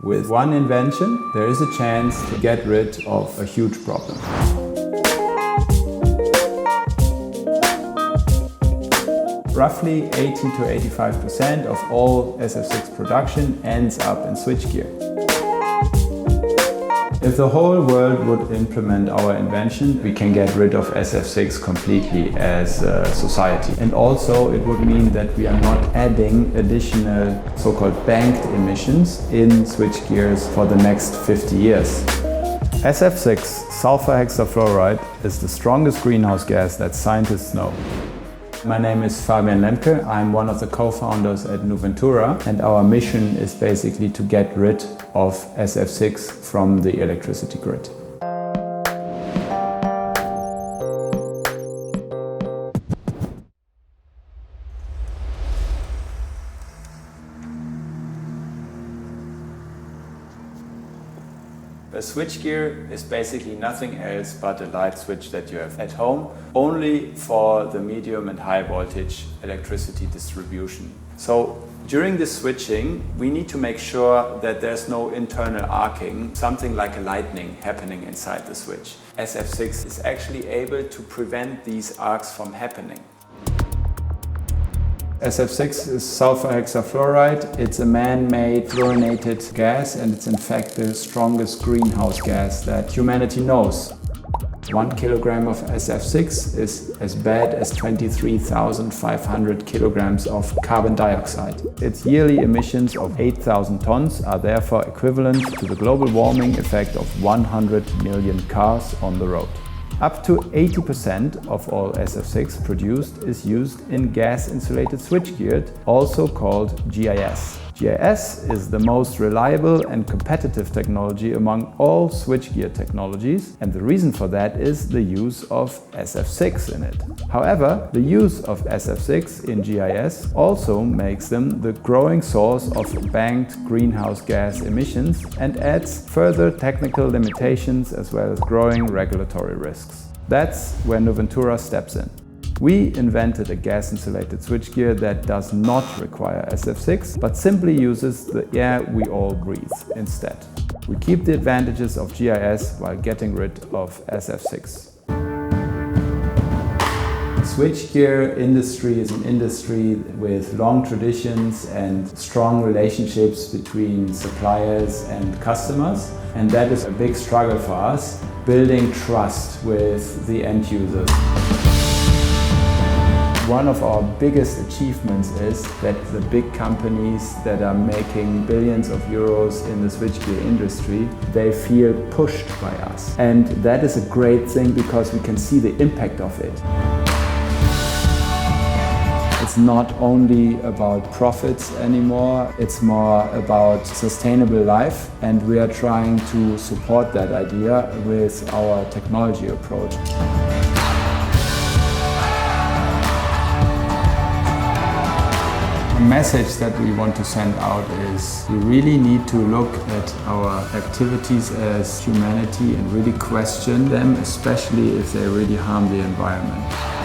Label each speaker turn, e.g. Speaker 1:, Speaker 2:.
Speaker 1: With one invention, there is a chance to get rid of a huge problem. Roughly 80 to 85% of all SF6 production ends up in switchgear. If the whole world would implement our invention, we can get rid of SF6 completely as a society. And also it would mean that we are not adding additional so-called banked emissions in switchgears for the next 50 years. SF6, sulfur hexafluoride, is the strongest greenhouse gas that scientists know. My name is Fabian Lemke. I'm one of the co-founders at nuventura, and our mission is basically to get rid of SF6 from the electricity grid. A switchgear is basically nothing else but a light switch that you have at home, only for the medium and high voltage electricity distribution. So during this switching, we need to make sure that there's no internal arcing, something like a lightning happening inside the switch. SF6 is actually able to prevent these arcs from happening. SF6 is sulfur hexafluoride. It's a man-made fluorinated gas, and it's in fact the strongest greenhouse gas that humanity knows. 1 kilogram of SF6 is as bad as 23,500 kilograms of carbon dioxide. Its yearly emissions of 8,000 tons are therefore equivalent to the global warming effect of 100 million cars on the road. Up to 80% of all SF6 produced is used in gas-insulated switchgear, also called GIS. GIS is the most reliable and competitive technology among all switchgear technologies, and the reason for that is the use of SF6 in it. However, the use of SF6 in GIS also makes them the growing source of banked greenhouse gas emissions and adds further technical limitations as well as growing regulatory risks. That's where nuventura steps in. We invented a gas-insulated switchgear that does not require SF6, but simply uses the air we all breathe instead. We keep the advantages of GIS while getting rid of SF6. Switchgear industry is an industry with long traditions and strong relationships between suppliers and customers, and that is a big struggle for us, building trust with the end users. One of our biggest achievements is that the big companies that are making billions of euros in the switchgear industry, they feel pushed by us. And that is a great thing because we can see the impact of it. It's not only about profits anymore, it's more about sustainable life, and we are trying to support that idea with our technology approach. The message that we want to send out is we really need to look at our activities as humanity and really question them, especially if they really harm the environment.